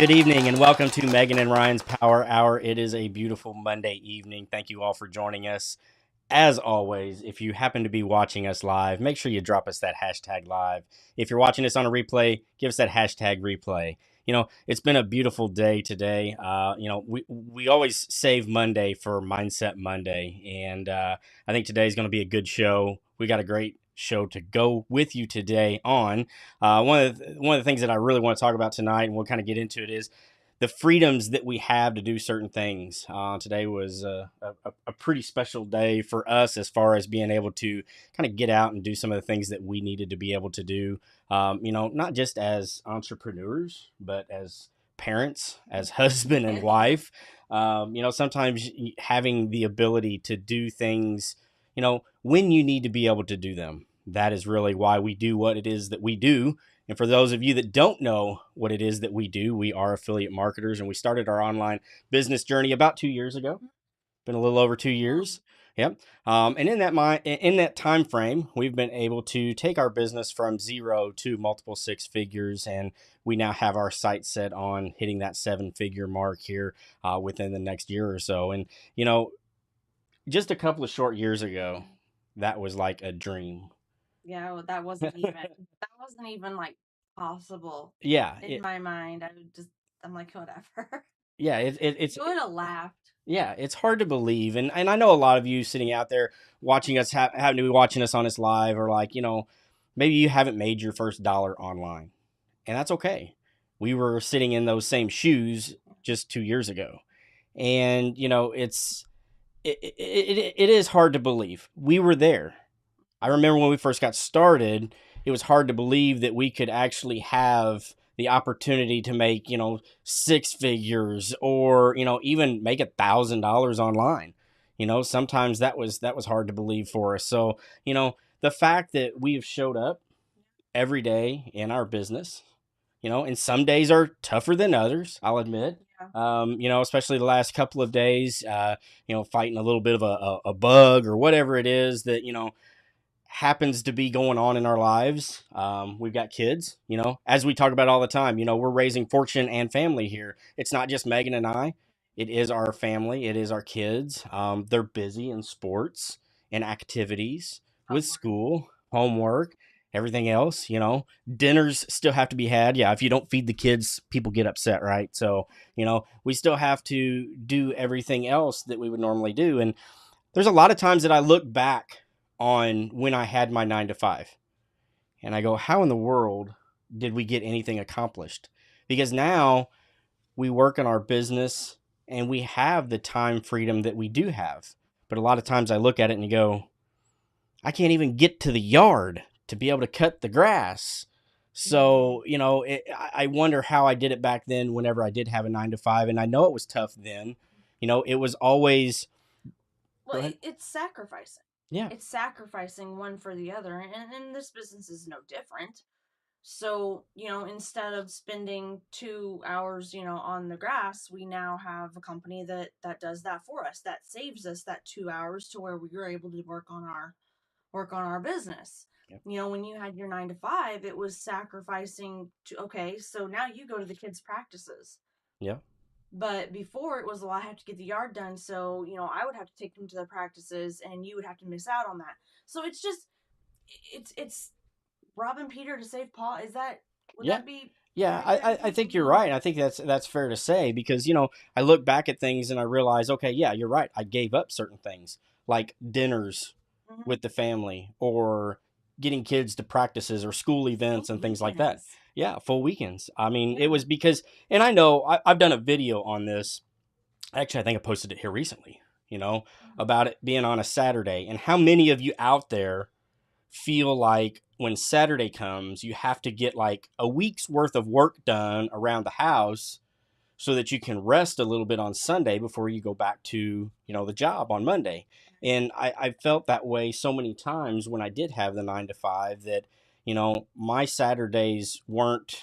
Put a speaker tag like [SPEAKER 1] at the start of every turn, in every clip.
[SPEAKER 1] Good evening and welcome to Megan and Ryan's Power Hour. It is a beautiful Monday evening. Thank you all for joining us. As always, if you happen to be watching us live, make sure you drop us that hashtag live. If you're watching us on a replay, give us that hashtag replay. It's been a beautiful day today. We always save Monday for Mindset Monday, and I think today is going to be a good show. We got a great show to go with you today on one of the things that I really want to talk about tonight, and we'll kind of get into it, is the freedoms that we have to do certain things. Today was a pretty special day for us as far as being able to kind of get out and do some of the things that we needed to be able to do. Not just as entrepreneurs, but as parents, as husband and wife. Sometimes having the ability to do things, when you need to be able to do them. That is really why we do what it is that we do. And for those of you that don't know what it is that we do, we are affiliate marketers, and we started our online business journey about 2 years ago. Been a little over 2 years. Yep. And in that time frame, we've been able to take our business from zero to multiple six figures, and we now have our sights set on hitting that seven-figure mark here within the next year or so. And just a couple of short years ago, that was like a dream.
[SPEAKER 2] Yeah, well, that wasn't even like possible
[SPEAKER 1] Yeah,
[SPEAKER 2] in my mind. I'm like, whatever.
[SPEAKER 1] yeah, it's
[SPEAKER 2] You would have laughed.
[SPEAKER 1] yeah, it's hard to believe, and I know a lot of you sitting out there watching us having to be watching us on this live, or like maybe you haven't made your first dollar online, and that's okay. We were sitting in those same shoes just 2 years ago, and it is hard to believe we were there. I remember when we first got started, it was hard to believe that we could actually have the opportunity to make, six figures, or, even make $1,000 online. Sometimes that was hard to believe for us. So, the fact that we have showed up every day in our business, and some days are tougher than others, I'll admit.
[SPEAKER 2] Yeah.
[SPEAKER 1] Especially the last couple of days, fighting a little bit of a bug or whatever it is that, happens to be going on in our lives. We've got kids, as we talk about all the time, we're raising fortune and family here. It's not just Megan and I, it is our family, it is our kids. They're busy in sports and activities with school, homework, everything else. Dinners still have to be had. Yeah, if you don't feed the kids, people get upset, right? So, we still have to do everything else that we would normally do. And there's a lot of times that I look back on when I had my 9 to 5, and I go, how in the world did we get anything accomplished? Because now we work in our business and we have the time freedom that we do have. But a lot of times I look at it and you go, I can't even get to the yard to be able to cut the grass. So, I wonder how I did it back then whenever I did have a 9 to 5. And I know it was tough then. It was always. Go
[SPEAKER 2] Well,
[SPEAKER 1] ahead.
[SPEAKER 2] it's sacrificing.
[SPEAKER 1] Yeah.
[SPEAKER 2] It's sacrificing one for the other, and this business is no different. So, instead of spending 2 hours, on the grass, we now have a company that does that for us. That saves us that 2 hours to where we are able to work on our business.
[SPEAKER 1] Yep.
[SPEAKER 2] When you had your 9 to 5, it was sacrificing to, okay, so now you go to the kids' practices.
[SPEAKER 1] Yeah.
[SPEAKER 2] But before it was, well, I have to get the yard done. So, I would have to take them to their practices and you would have to miss out on that. So it's robbing Peter to save Paul. Would
[SPEAKER 1] Yeah.
[SPEAKER 2] that be
[SPEAKER 1] Yeah, I,
[SPEAKER 2] accurate
[SPEAKER 1] I
[SPEAKER 2] to
[SPEAKER 1] I
[SPEAKER 2] say?
[SPEAKER 1] think you're right. I think that's fair to say, because I look back at things and I realize, okay, yeah, you're right. I gave up certain things like dinners
[SPEAKER 2] Mm-hmm.
[SPEAKER 1] with the family, or getting kids to practices or school events and things like that.
[SPEAKER 2] Weekends.
[SPEAKER 1] Yeah, full weekends. I mean, it
[SPEAKER 2] Yeah.
[SPEAKER 1] was because, and I know I've done a video on this. Actually, I think I posted it here recently. About it being on a Saturday, and how many of you out there feel like when Saturday comes, you have to get like a week's worth of work done around the house so that you can rest a little bit on Sunday before you go back to, the job on Monday. And I felt that way so many times when I did have the 9 to 5, that, my Saturdays weren't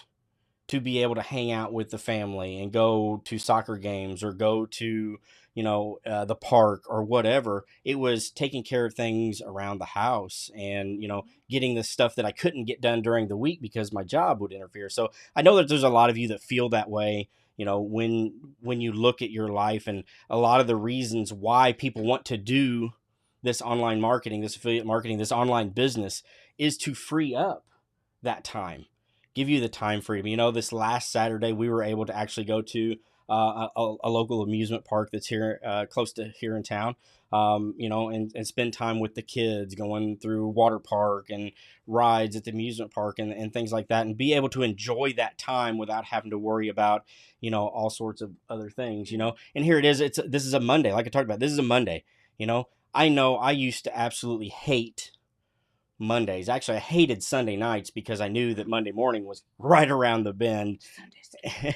[SPEAKER 1] to be able to hang out with the family and go to soccer games or go to the park or whatever. It was taking care of things around the house, and getting the stuff that I couldn't get done during the week because my job would interfere. So I know that there's a lot of you that feel that way. when you look at your life, and a lot of the reasons why people want to do this online marketing, this affiliate marketing, this online business, is to free up that time, give you the time freedom. This last Saturday, we were able to actually go to a local amusement park that's here close to here in town, and spend time with the kids, going through water park and rides at the amusement park and things like that, and be able to enjoy that time without having to worry about, all sorts of other things, and here it is. This is a Monday, like I talked about. This is a Monday. I know I used to absolutely hate Mondays. Actually, I hated Sunday nights because I knew that Monday morning was right around the bend.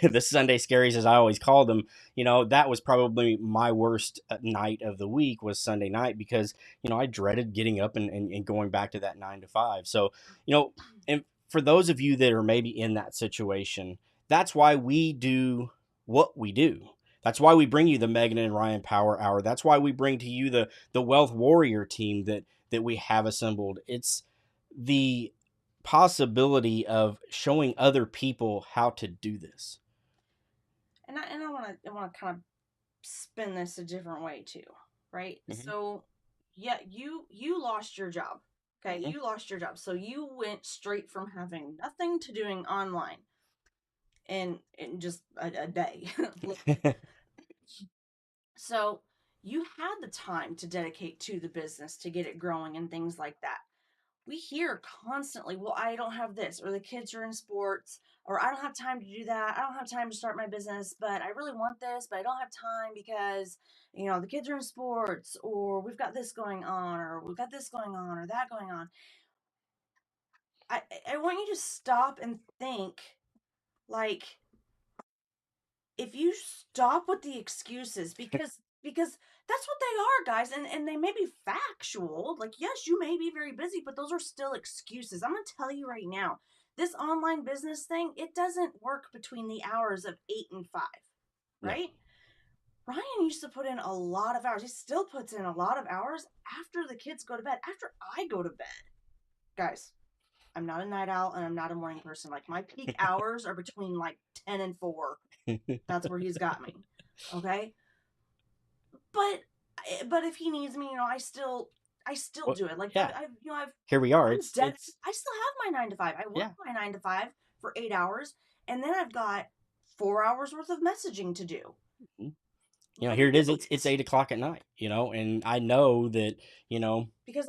[SPEAKER 1] The Sunday scaries, as I always called them, that was probably my worst night of the week, was Sunday night, because, I dreaded getting up and going back to that 9 to 5. So, and for those of you that are maybe in that situation, that's why we do what we do. That's why we bring you the Megan and Ryan Power Hour. That's why we bring to you the Wealth Warrior team that we have assembled. It's the possibility of showing other people how to do this.
[SPEAKER 2] And I want to kind of spin this a different way too, right?
[SPEAKER 1] Mm-hmm.
[SPEAKER 2] So, yeah, you lost your job. Okay,
[SPEAKER 1] Mm-hmm.
[SPEAKER 2] you lost your job. So you went straight from having nothing to doing online in just a day. So you had the time to dedicate to the business to get it growing and things like that. We hear constantly, well, I don't have this, or the kids are in sports, or I don't have time to do that. I don't have time to start my business, but I really want this, but I don't have time because, the kids are in sports, or we've got this going on, or we've got this going on, or that going on. I want you to stop and think, like, if you stop with the excuses, because that's what they are, guys, and they may be factual. Like, yes, you may be very busy, but those are still excuses. I'm gonna tell you right now, this online business thing, it doesn't work between the hours of 8 and 5, right? No. Ryan used to put in a lot of hours. He still puts in a lot of hours after the kids go to bed, after I go to bed. Guys, I'm not a night owl and I'm not a morning person. Like, my peak hours are between like 10 and 4. That's where he's got me. Okay? But if he needs me, I still
[SPEAKER 1] Well,
[SPEAKER 2] do it. Like,
[SPEAKER 1] yeah.
[SPEAKER 2] I've
[SPEAKER 1] Here we are.
[SPEAKER 2] I still have my 9 to 5. I work my 9 to 5 for 8 hours, and then I've got 4 hours worth of messaging to do.
[SPEAKER 1] Here it is. It's 8 o'clock at night. And I know that.
[SPEAKER 2] Because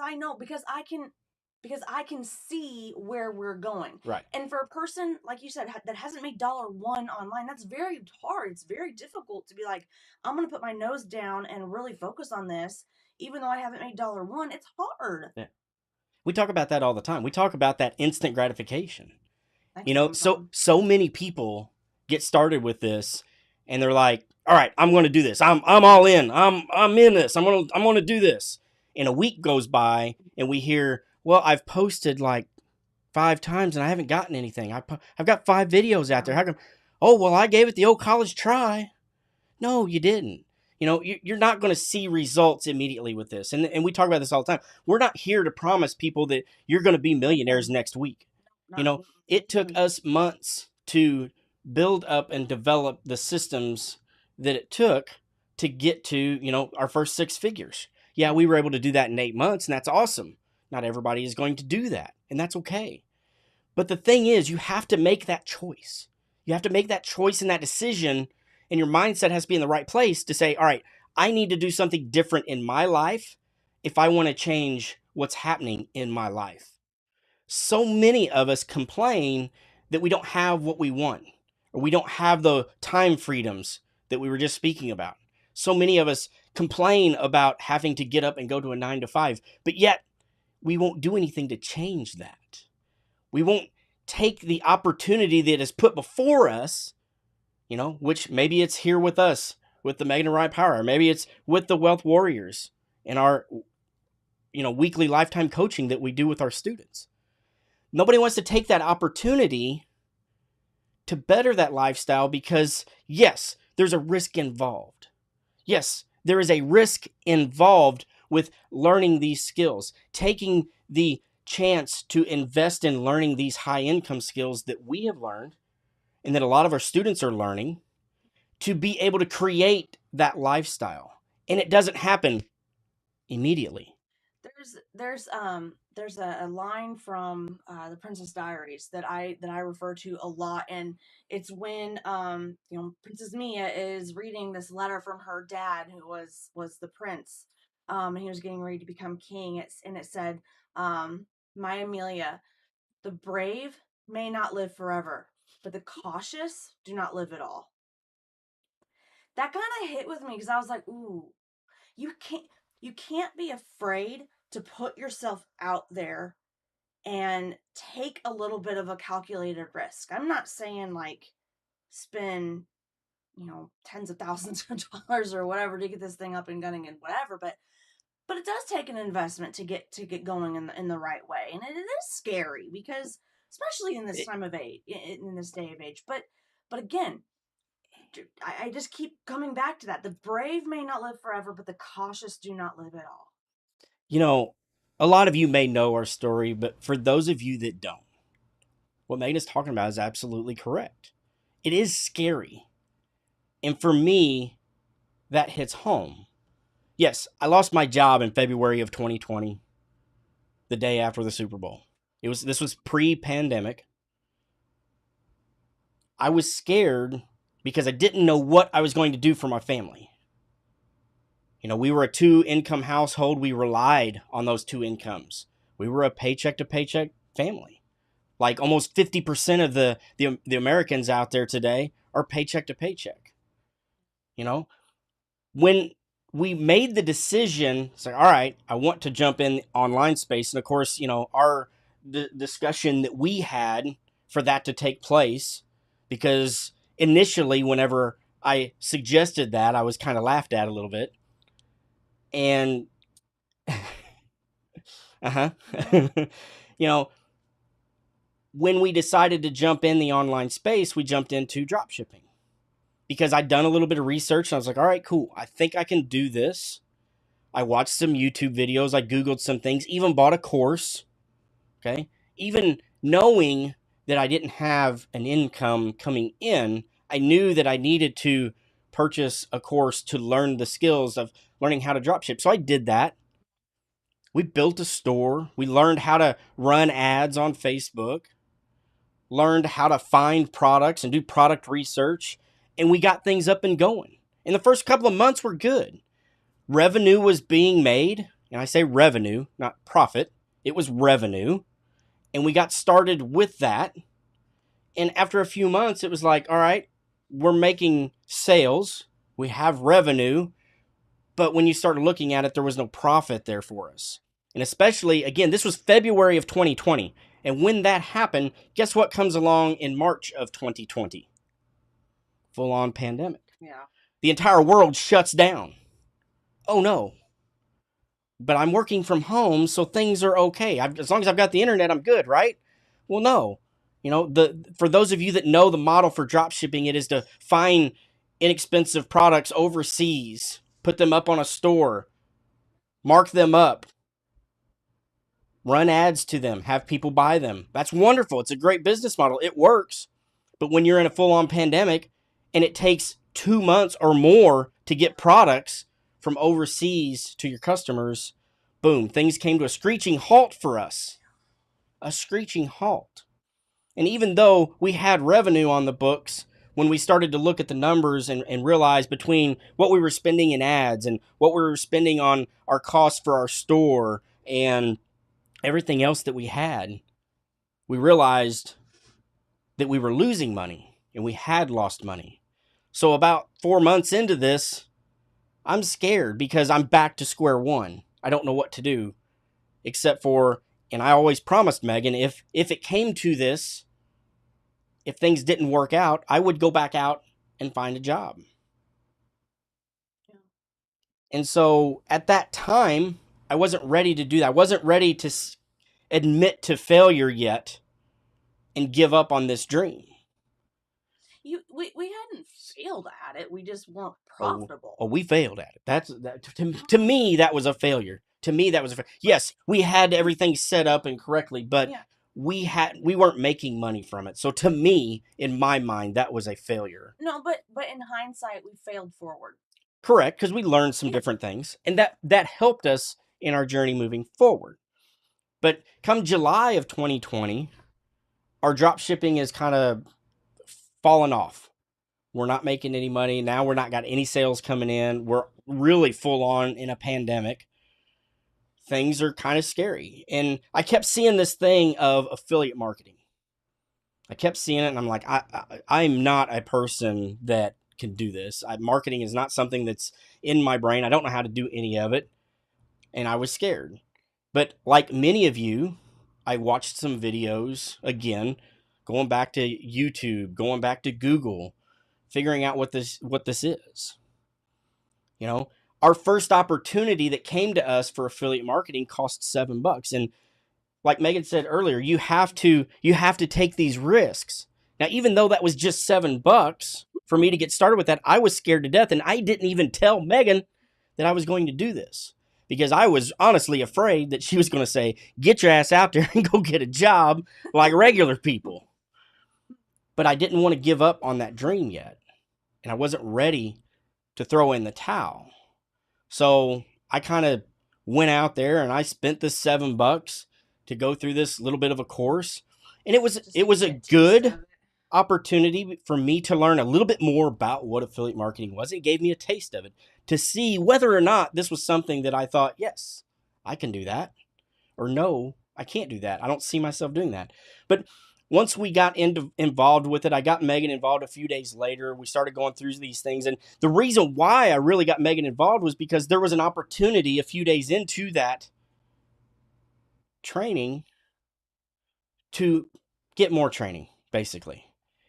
[SPEAKER 2] I can see where we're going.
[SPEAKER 1] Right.
[SPEAKER 2] And for a person, like you said, that hasn't made $1 online, that's very hard. It's very difficult to be like, I'm going to put my nose down and really focus on this, even though I haven't made $1. It's hard.
[SPEAKER 1] Yeah. We talk about that all the time. We talk about that instant gratification. So many people get started with this, and they're like, all right, I'm going to do this. I'm all in. I'm in this. I'm going to do this. And a week goes by, and we hear, well, I've posted like 5 times and I haven't gotten anything. I've got 5 videos out there. How come? Oh, well, I gave it the old college try. No, you didn't. You're not going to see results immediately with this. And we talk about this all the time. We're not here to promise people that you're going to be millionaires next week. It took us months to build up and develop the systems that it took to get to, our first 6 figures. Yeah, we were able to do that in 8 months, and that's awesome. Not everybody is going to do that, and that's okay. But the thing is, you have to make that choice. You have to make that choice and that decision, and your mindset has to be in the right place to say, all right, I need to do something different in my life if I want to change what's happening in my life. So many of us complain that we don't have what we want, or we don't have the time freedoms that we were just speaking about. So many of us complain about having to get up and go to a 9 to 5, but yet we won't do anything to change that. We won't take the opportunity that is put before us, which maybe it's here with us, with the Megan and Ryan Power, or maybe it's with the Wealth Warriors in our, weekly lifetime coaching that we do with our students. Nobody wants to take that opportunity to better that lifestyle because, yes, there's a risk involved. Yes, there is a risk involved with learning these skills, taking the chance to invest in learning these high income skills that we have learned and that a lot of our students are learning. to be able to create that lifestyle. And it doesn't happen immediately.
[SPEAKER 2] There's a line from the Princess Diaries that I refer to a lot, and it's when Princess Mia is reading this letter from her dad, who was the prince, and he was getting ready to become king. It said, "My Amelia, the brave may not live forever, but the cautious do not live at all." That kind of hit with me because I was like, "Ooh, you can't you can't be afraid to put yourself out there and take a little bit of a calculated risk." I'm not saying like spend, tens of thousands of dollars or whatever to get this thing up and gunning and whatever, but it does take an investment to get going in the right way, and it is scary because especially in this
[SPEAKER 1] It-
[SPEAKER 2] time of age, in this day of age. But again, I just keep coming back to that. The brave may not live forever, but the cautious do not live at all.
[SPEAKER 1] you know, a lot of you may know our story, but for those of you that don't, what Megan is talking about is absolutely correct. It is scary. And for me, that hits home. Yes, I lost my job in February of 2020, the day after the Super Bowl. This was pre-pandemic. I was scared because I didn't know what I was going to do for my family. We were a two-income household. We relied on those two incomes. We were a paycheck to paycheck family. Like almost 50% of the Americans out there today are paycheck to paycheck. When we made the decision, it's like, all right, I want to jump in the online space. And of course, our discussion that we had for that to take place, because initially, whenever I suggested that, I was kind of laughed at a little bit. And, you know, when we decided to jump in the online space, we jumped into drop shipping because I'd done a little bit of research and I was like, all right, cool. I think I can do this. I watched some YouTube videos. I Googled some things, even bought a course. Okay. Even knowing that I didn't have an income coming in, I knew that I needed to purchase a course to learn the skills of learning how to drop ship. So I did that. We built a store. We learned how to run ads on Facebook, learned how to find products and do product research, and we got things up and going. In the first couple of months were good. Revenue was being made, and I say revenue, not profit. It was revenue, and we got started with that. And after a few months, it was like, all right, we're making sales, we have revenue, but when you started looking at it, there was no profit there for us. And especially, again, this was February of 2020. And when that happened, guess what comes along in March of 2020? Full on pandemic.
[SPEAKER 2] Yeah.
[SPEAKER 1] The entire world shuts down. Oh no. But I'm working from home, so things are okay. As long as I've got the internet, I'm good, right? Well, no. For those of you that know the model for drop shipping, it is to find inexpensive products overseas, put them up on a store, mark them up, run ads to them, have people buy them. That's wonderful. It's a great business model. It works. But when you're in a full-on pandemic and it takes 2 months or more to get products from overseas to your customers, boom, things came to a screeching halt for us. A screeching halt. And even though we had revenue on the books, when we started to look at the numbers and realize between what we were spending in ads and what we were spending on our costs for our store and everything else that we had, we realized that we were losing money and we had lost money. So about 4 months into this, I'm scared because I'm back to square one. I don't know what to do except for, and I always promised Megan, if it came to this, if things didn't work out, I would go back out and find a job.
[SPEAKER 2] Yeah.
[SPEAKER 1] And so at that time, I wasn't ready to do that. I wasn't ready to admit to failure yet and give up on this dream.
[SPEAKER 2] We hadn't failed at it. We just weren't
[SPEAKER 1] Oh,
[SPEAKER 2] profitable.
[SPEAKER 1] we failed at it. To me, that was a failure. To me, that was yes, we had everything set up and correctly, but
[SPEAKER 2] Yeah.
[SPEAKER 1] we weren't making money from it. So to me, in my mind, that was a failure.
[SPEAKER 2] No, but in hindsight, we failed forward.
[SPEAKER 1] Correct, because we learned some
[SPEAKER 2] Yeah.
[SPEAKER 1] different things, and that helped us in our journey moving forward. But come July of 2020, our drop shipping is kind of fallen off. We're not making any money. Now we're not got any sales coming in. We're really full on in a pandemic. Things are kind of scary. And I kept seeing this thing of affiliate marketing. I kept seeing it and I'm like, I'm not a person that can do this. Marketing is not something that's in my brain. I don't know how to do any of it. And I was scared. But like many of you, I watched some videos again, going back to YouTube, going back to Google, figuring out what this is. You know, our first opportunity that came to us for affiliate marketing cost $7. And like Megan said earlier, you have to take these risks. Now, even though that was just $7 for me to get started with that, I was scared to death. And I didn't even tell Megan that I was going to do this because I was honestly afraid that she was going to say, get your ass out there and go get a job like regular people. But I didn't want to give up on that dream yet. And I wasn't ready to throw in the towel. So I kind of went out there and I spent this $7 to go through this little bit of a course. And it was a good opportunity for me to learn a little bit more about what affiliate marketing was. It gave me a taste of it to see whether or not this was something that I thought, yes, I can do that. Or no, I can't do that. I don't see myself doing that. But once we got involved with it, I got Megan involved a few days later. We started going through these things. And the reason why I really got Megan involved was because there was an opportunity a few days into that training to get more training, basically.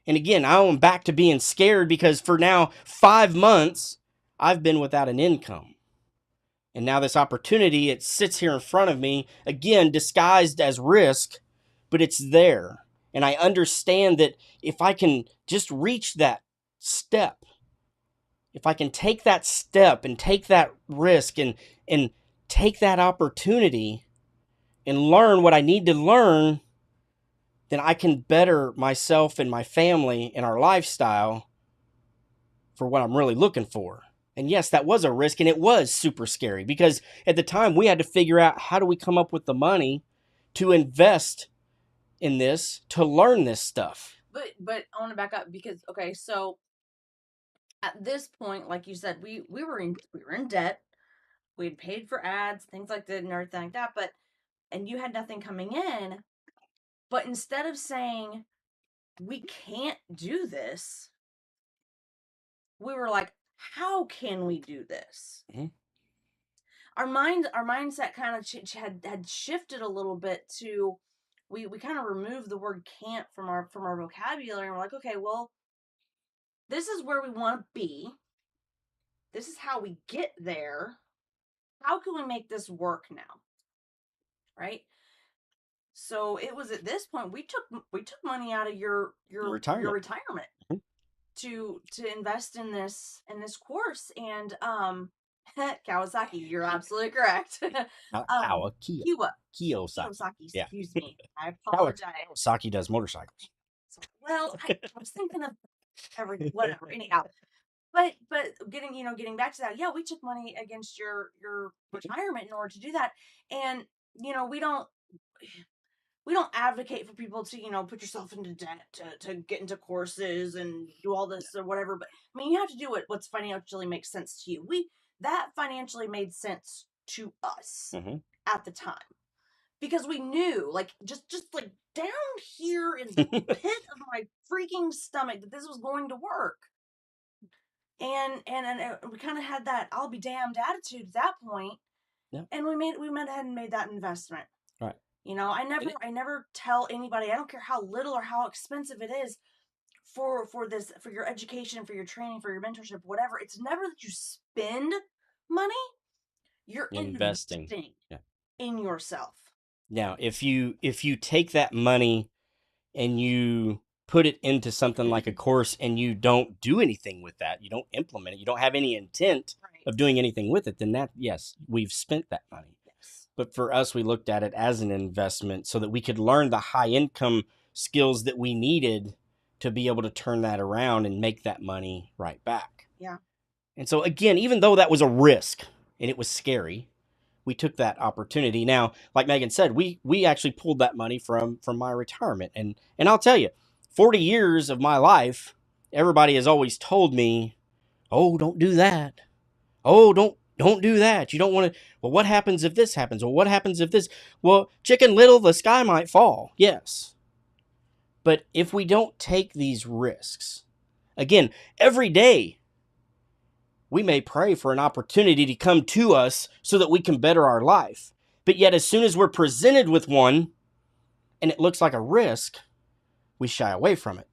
[SPEAKER 1] And again, I'm back to being scared because for now 5 months, I've been without an income. And now this opportunity, it sits here in front of me, again, disguised as risk, but it's there. And I understand that if I can just reach that step, if I can take that step and take that risk and take that opportunity and learn what I need to learn, then I can better myself and my family and our lifestyle for what I'm really looking for. And yes, that was a risk and it was super scary because at the time we had to figure out how do we come up with the money to invest in this, to learn this stuff.
[SPEAKER 2] But I want to back up because okay, so at this point, like you said, we were in debt. We had paid for ads, things like that, and everything like that. But and you had nothing coming in. But instead of saying we can't do this, we were like, how can we do this?
[SPEAKER 1] Mm-hmm.
[SPEAKER 2] Our mindset kind of had shifted a little bit to we kind of removed the word can't from our vocabulary, and we're like, okay, well, this is where we want to be. This is how we get there. How can we make this work now? Right? So it was at this point we took money out of your retirement
[SPEAKER 1] mm-hmm.
[SPEAKER 2] to invest in this course. And Kawasaki, you're absolutely correct. Kiyosaki,
[SPEAKER 1] yeah.
[SPEAKER 2] Excuse me, I apologize.
[SPEAKER 1] Kawasaki does motorcycles.
[SPEAKER 2] Well, I was thinking of whatever. Anyhow, but getting back to that, yeah, we took money against your retirement in order to do that, and we don't advocate for people to put yourself into debt to get into courses and do all this or whatever. But I mean, you have to do what's financially makes sense to you. That financially made sense to us
[SPEAKER 1] mm-hmm.
[SPEAKER 2] at the time because we knew, like, just like down here in the pit of my freaking stomach, that this was going to work. And we kind of had that "I'll be damned" attitude at that point.
[SPEAKER 1] Yep.
[SPEAKER 2] And we went ahead and made that investment.
[SPEAKER 1] Right.
[SPEAKER 2] I never tell anybody, I don't care how little or how expensive it is for your education, for your training, for your mentorship, whatever. It's never that you spend money. You're investing in yourself.
[SPEAKER 1] Now, if you take that money and you put it into something like a course and you don't do anything with that, you don't implement it, you don't have any intent of doing anything with it, then yes, we've spent that money.
[SPEAKER 2] Yes.
[SPEAKER 1] But for us, we looked at it as an investment so that we could learn the high income skills that we needed to be able to turn that around and make that money right back.
[SPEAKER 2] Yeah.
[SPEAKER 1] And so again, even though that was a risk and it was scary, we took that opportunity. Now, like Megan said, we actually pulled that money from my retirement. And I'll tell you, 40 years of my life, everybody has always told me, "Oh, don't do that. Oh, don't do that. You don't want to. Well, what happens if this happens? Well, what happens if this? Well, Chicken Little, the sky might fall." Yes. But if we don't take these risks, again, every day we may pray for an opportunity to come to us so that we can better our life. But yet, as soon as we're presented with one and it looks like a risk, we shy away from it.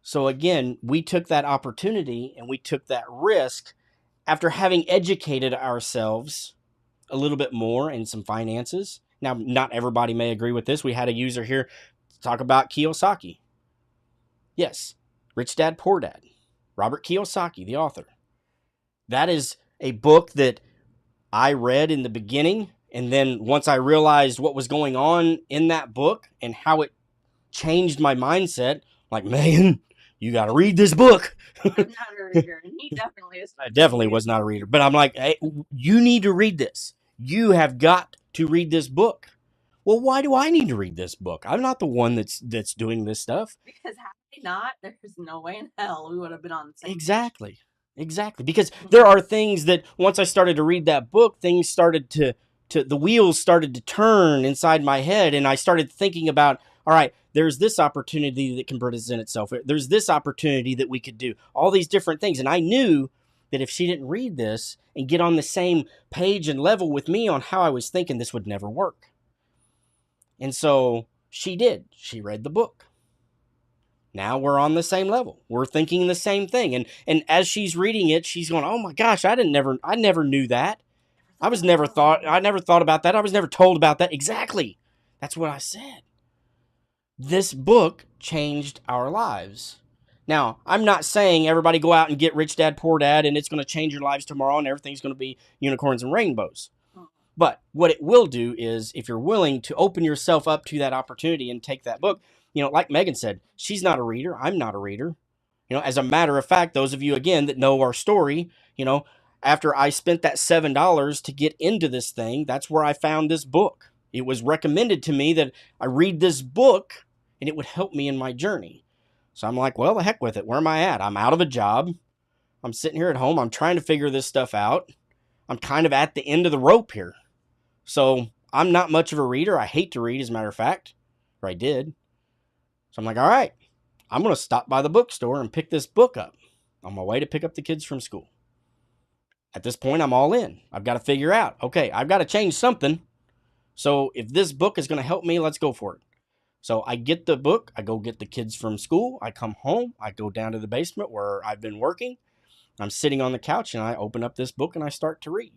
[SPEAKER 1] So again, we took that opportunity and we took that risk after having educated ourselves a little bit more in some finances. Now, not everybody may agree with this. We had a user here talk about Kiyosaki. Yes, Rich Dad, Poor Dad. Robert Kiyosaki, the author. That is a book that I read in the beginning. And then once I realized what was going on in that book and how it changed my mindset, like, man, you got to read this book.
[SPEAKER 2] I'm not a reader, and he definitely is.
[SPEAKER 1] I definitely was not a reader. But I'm like, hey, you need to read this. You have got to read this book. Well, why do I need to read this book? I'm not the one that's doing this stuff.
[SPEAKER 2] Because had they not, there's no way in hell we would have been on the same page.
[SPEAKER 1] Exactly. Because there are things that once I started to read that book, things started to the wheels started to turn inside my head, and I started thinking about, all right, there's this opportunity that can present itself. There's this opportunity that we could do, all these different things. And I knew that if she didn't read this and get on the same page and level with me on how I was thinking, this would never work. And so she did. She read the book. Now we're on the same level. We're thinking the same thing. And as she's reading it, she's going, "Oh my gosh, I never knew that. I never thought about that. I was never told about that." Exactly. That's what I said. This book changed our lives. Now, I'm not saying everybody go out and get Rich Dad, Poor Dad, and it's going to change your lives tomorrow and everything's going to be unicorns and rainbows. But what it will do is, if you're willing to open yourself up to that opportunity and take that book, like Megan said, she's not a reader. I'm not a reader. As a matter of fact, those of you, again, that know our story, after I spent that $7 to get into this thing, that's where I found this book. It was recommended to me that I read this book and it would help me in my journey. So I'm like, well, the heck with it. Where am I at? I'm out of a job. I'm sitting here at home. I'm trying to figure this stuff out. I'm kind of at the end of the rope here. So I'm not much of a reader. I hate to read, as a matter of fact, or I did. So I'm like, all right, I'm going to stop by the bookstore and pick this book up on my way to pick up the kids from school. At this point, I'm all in. I've got to figure out, okay, I've got to change something. So if this book is going to help me, let's go for it. So I get the book. I go get the kids from school. I come home. I go down to the basement where I've been working. I'm sitting on the couch and I open up this book and I start to read.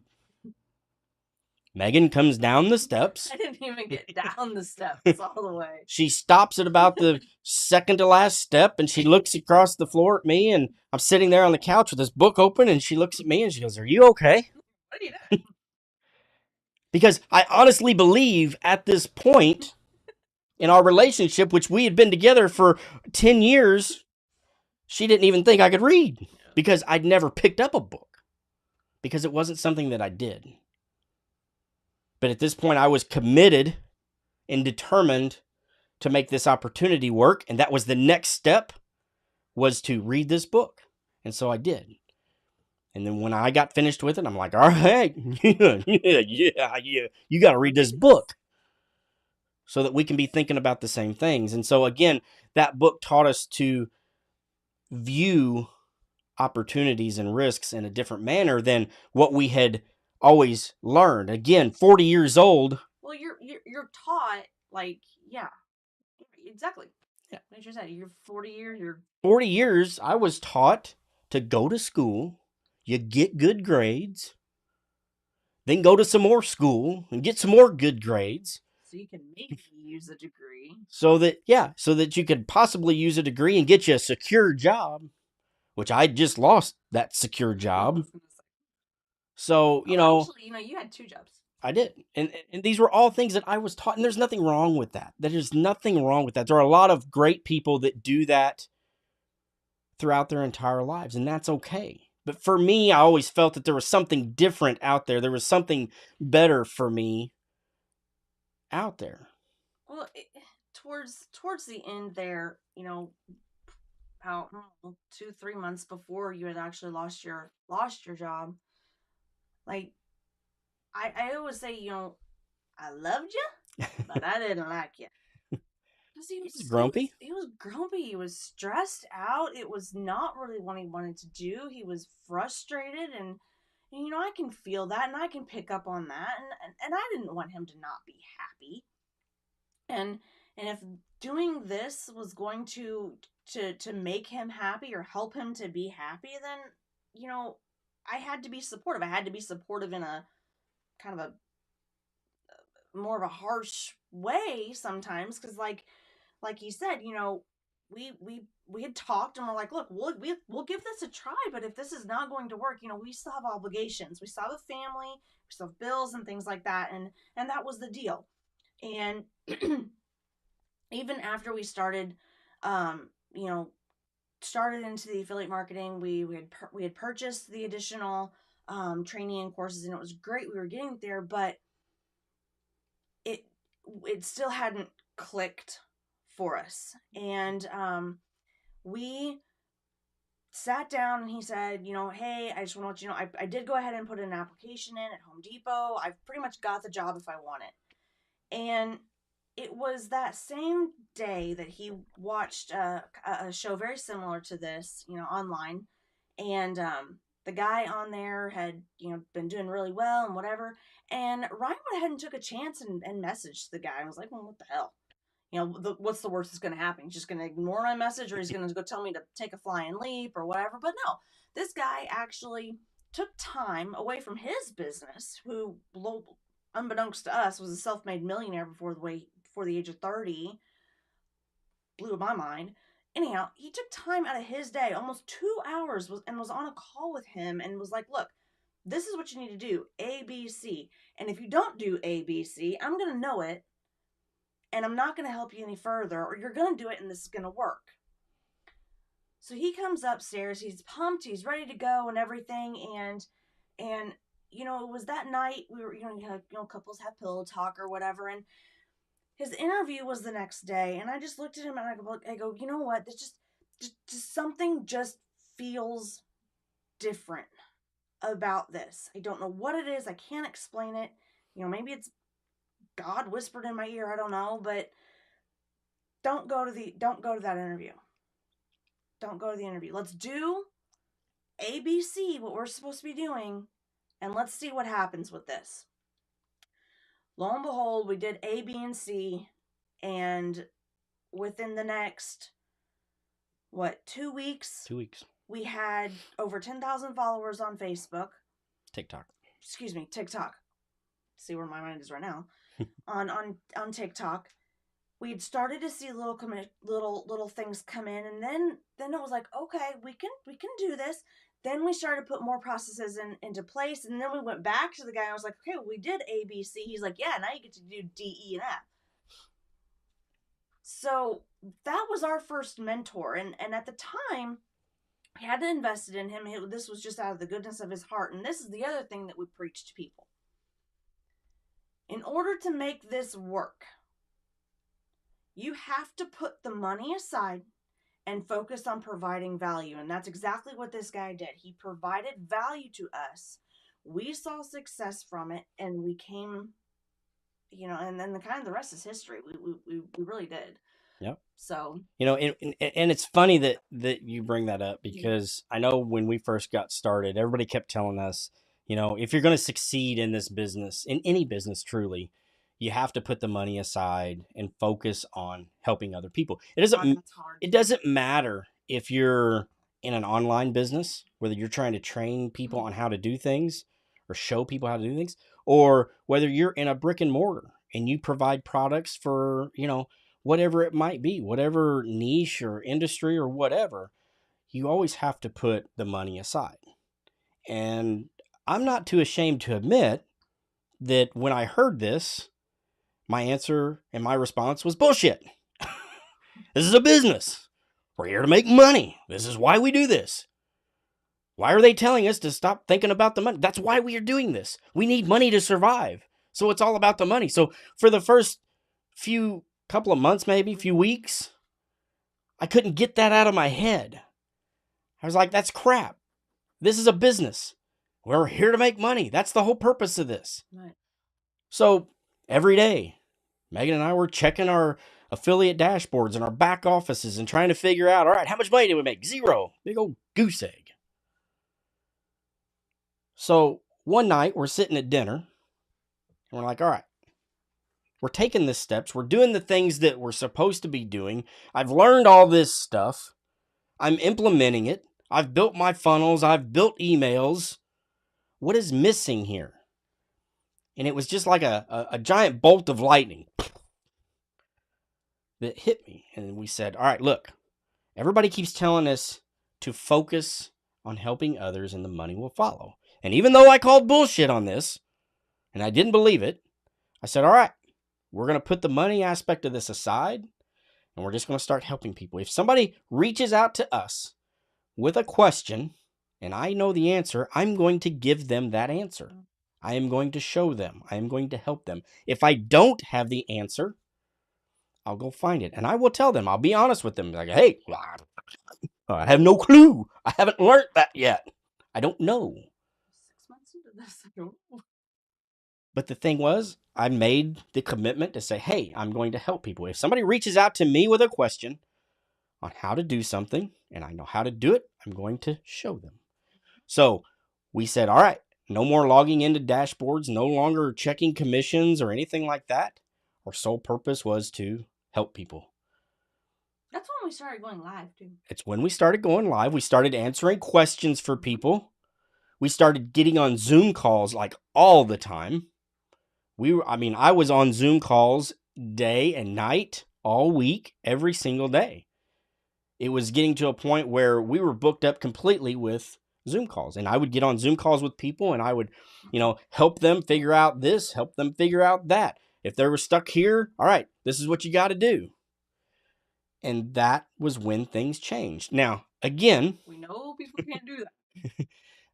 [SPEAKER 1] Megan comes down the steps.
[SPEAKER 2] I didn't even get down the steps all the way.
[SPEAKER 1] She stops at about the second to last step and she looks across the floor at me, and I'm sitting there on the couch with this book open, and she looks at me and she goes, "Are you okay?"
[SPEAKER 2] What are you doing?
[SPEAKER 1] Because I honestly believe at this point in our relationship, which we had been together for 10 years, she didn't even think I could read because I'd never picked up a book because it wasn't something that I did. But at this point, I was committed and determined to make this opportunity work. And that was the next step, was to read this book. And so I did. And then when I got finished with it, I'm like, all right, yeah, you got to read this book so that we can be thinking about the same things. And so again, that book taught us to view opportunities and risks in a different manner than what we had always learned. Again, 40 years old.
[SPEAKER 2] Well, you're taught, like, yeah, exactly. Yeah, like you said, you're 40 years.
[SPEAKER 1] 40 years. I was taught to go to school, you get good grades, then go to some more school and get some more good grades.
[SPEAKER 2] So you can maybe use a degree.
[SPEAKER 1] So that you could possibly use a degree and get you a secure job, which I just lost that secure job. So,
[SPEAKER 2] Oh, actually, you had two jobs.
[SPEAKER 1] I did. And these were all things that I was taught. And there's nothing wrong with that. There's nothing wrong with that. There are a lot of great people that do that throughout their entire lives, and that's okay. But for me, I always felt that there was something different out there. There was something better for me out there.
[SPEAKER 2] Well, towards the end there, about 2-3 months before you had actually lost your job, like I always say, I loved you, but I didn't like you. Because
[SPEAKER 1] He was grumpy.
[SPEAKER 2] he was grumpy. He was stressed out. It was not really what he wanted to do. He was frustrated, and I can feel that, and I can pick up on that, and I didn't want him to not be happy. And if doing this was going to make him happy or help him to be happy, then I had to be supportive. I had to be supportive in a kind of a more of a harsh way sometimes, because like he said, we had talked, and we're like, look, we'll give this a try, but if this is not going to work, we still have obligations. We still have a family, we still have bills and things like that, and that was the deal. And even after we started, um, you know, started into the affiliate marketing, we had purchased the additional training and courses, and it was great. We were getting there, but it it still hadn't clicked for us. And we sat down, and he said, hey, I just want to let you know, I did go ahead and put an application in at Home Depot. I've pretty much got the job if I want it. And it was that same day that he watched a show very similar to this, online. And the guy on there had, been doing really well and whatever. And Ryan went ahead and took a chance and messaged the guy. I was like, well, what the hell? What's the worst that's going to happen? He's just going to ignore my message, or he's going to go tell me to take a flying leap or whatever. But no, this guy actually took time away from his business, who, unbeknownst to us, was a self-made millionaire before the age of 30. Blew my mind. Anyhow, he took time out of his day, almost 2 hours, was on a call with him, and was like, look, this is what you need to do, A, B, C. And if you don't do A, B, C, I'm going to know it, and I'm not going to help you any further, or you're going to do it, and this is going to work. So he comes upstairs, he's pumped, he's ready to go and everything, and it was that night we were, couples have pillow talk or whatever, and his interview was the next day, and I just looked at him and I go, you know what? This just something just feels different about this. I don't know what it is. I can't explain it. Maybe it's God whispered in my ear. I don't know, but don't go to that interview. Don't go to the interview. Let's do ABC, what we're supposed to be doing, and let's see what happens with this. Lo and behold, we did A, B, and C, and within the next 2 weeks,
[SPEAKER 1] 2 weeks.
[SPEAKER 2] we had over 10,000 followers on Facebook.
[SPEAKER 1] TikTok.
[SPEAKER 2] Excuse me, TikTok. See where my mind is right now. on TikTok, we had started to see little things come in, and then it was like, okay, we can do this. Then we started to put more processes into place, and then we went back to the guy, and I was like, okay, well, we did A, B, C. He's like, yeah, now you get to do D, E, and F. So that was our first mentor, and at the time, we hadn't invested in him. This was just out of the goodness of his heart, and this is the other thing that we preach to people. In order to make this work, you have to put the money aside and focus on providing value. And that's exactly what this guy did. He provided value to us. We saw success from it, and we came, and then the rest is history. We really did.
[SPEAKER 1] Yep.
[SPEAKER 2] So,
[SPEAKER 1] and it's funny that you bring that up, because I know when we first got started, everybody kept telling us, if you're going to succeed in this business, in any business truly, you have to put the money aside and focus on helping other people. It doesn't matter if you're in an online business, whether you're trying to train people on how to do things or show people how to do things, or whether you're in a brick and mortar and you provide products for, whatever it might be, whatever niche or industry or whatever, you always have to put the money aside. And I'm not too ashamed to admit that when I heard this, my answer and my response was bullshit. This is a business. We're here to make money. This is why we do this. Why are they telling us to stop thinking about the money? That's why we are doing this. We need money to survive. So it's all about the money. So for the first couple of months, maybe few weeks, I couldn't get that out of my head. I was like, that's crap. This is a business. We're here to make money. That's the whole purpose of this.
[SPEAKER 2] Right.
[SPEAKER 1] So every day, Megan and I were checking our affiliate dashboards and our back offices and trying to figure out, all right, how much money did we make? Zero. Big old goose egg. So one night we're sitting at dinner and we're like, all right, we're taking the steps. We're doing the things that we're supposed to be doing. I've learned all this stuff. I'm implementing it. I've built my funnels. I've built emails. What is missing here? And it was just like a giant bolt of lightning that hit me. And we said, all right, look, everybody keeps telling us to focus on helping others and the money will follow. And even though I called bullshit on this and I didn't believe it, I said, all right, we're going to put the money aspect of this aside and we're just going to start helping people. If somebody reaches out to us with a question and I know the answer, I'm going to give them that answer. I am going to show them. I am going to help them. If I don't have the answer, I'll go find it. And I will tell them. I'll be honest with them. Like, hey, I have no clue. I haven't learned that yet. I don't know.
[SPEAKER 2] 6 months into this, I don't know.
[SPEAKER 1] But the thing was, I made the commitment to say, hey, I'm going to help people. If somebody reaches out to me with a question on how to do something, and I know how to do it, I'm going to show them. So we said, all right, no more logging into dashboards, no longer checking commissions or anything like that. Our sole purpose was to help people.
[SPEAKER 2] That's when we started going live, too.
[SPEAKER 1] It's when we started going live. We started answering questions for people. We started getting on Zoom calls like all the time. I was on Zoom calls day and night, all week, every single day. It was getting to a point where we were booked up completely with Zoom calls. And I would get on Zoom calls with people and I would, help them figure out this, help them figure out that. If they were stuck here, all right, this is what you got to do. And that was when things changed. Now, again,
[SPEAKER 2] we know people can't do that.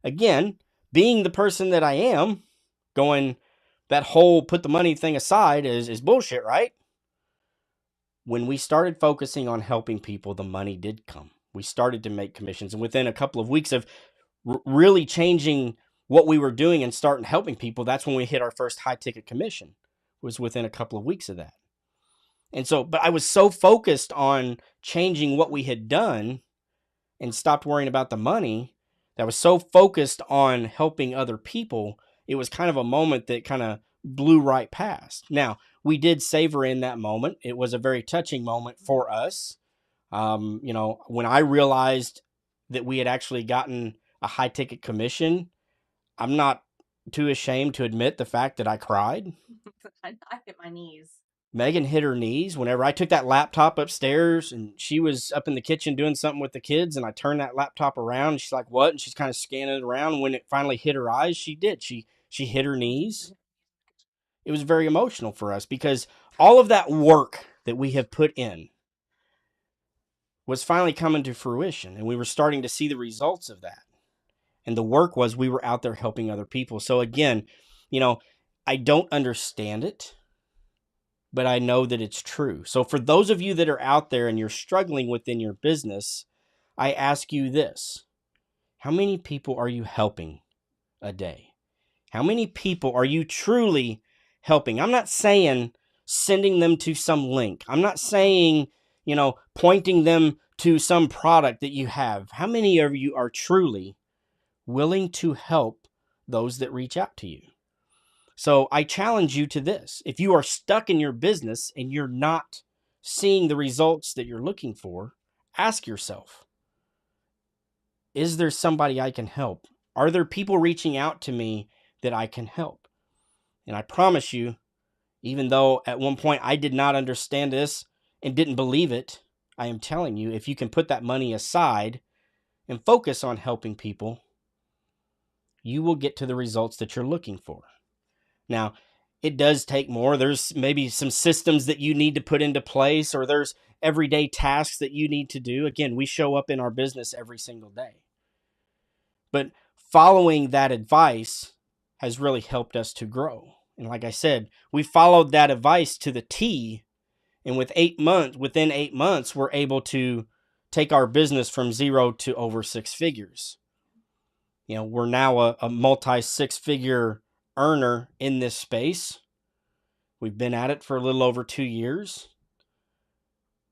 [SPEAKER 1] Again, being the person that I am, going, that whole put the money thing aside is bullshit, right? When we started focusing on helping people, the money did come. We started to make commissions. And within a couple of weeks of really changing what we were doing and starting helping people, that's when we hit our first high ticket commission. It was within a couple of weeks of that. And so, but I was so focused on changing what we had done and stopped worrying about the money, that was so focused on helping other people, it was kind of a moment that kind of blew right past. Now, we did savor in that moment. It was a very touching moment for us. When I realized that we had actually gotten a high ticket commission, I'm not too ashamed to admit the fact that I cried.
[SPEAKER 2] I hit my knees.
[SPEAKER 1] Megan hit her knees whenever I took that laptop upstairs and she was up in the kitchen doing something with the kids. And I turned that laptop around and she's like, what? And she's kind of scanning it around. When it finally hit her eyes, she did. She hit her knees. It was very emotional for us because all of that work that we have put in was finally coming to fruition. And we were starting to see the results of that. And the work was we were out there helping other people. So again, I don't understand it, but I know that it's true. So for those of you that are out there and you're struggling within your business, I ask you this. How many people are you helping a day? How many people are you truly helping? I'm not saying sending them to some link. I'm not saying, pointing them to some product that you have. How many of you are truly willing to help those that reach out to you? So I challenge you to this. If you are stuck in your business and you're not seeing the results that you're looking for, ask yourself, is there somebody I can help? Are there people reaching out to me that I can help? And I promise you, even though at one point I did not understand this and didn't believe it, I am telling you, if you can put that money aside and focus on helping people, you will get to the results that you're looking for. Now, it does take more. There's maybe some systems that you need to put into place, or there's everyday tasks that you need to do. Again, we show up in our business every single day. But following that advice has really helped us to grow. And like I said, we followed that advice to the T. And within 8 months, we're able to take our business from 0 to over 6 figures. We're now a multi 6-figure earner in this space. We've been at it for a little over 2 years.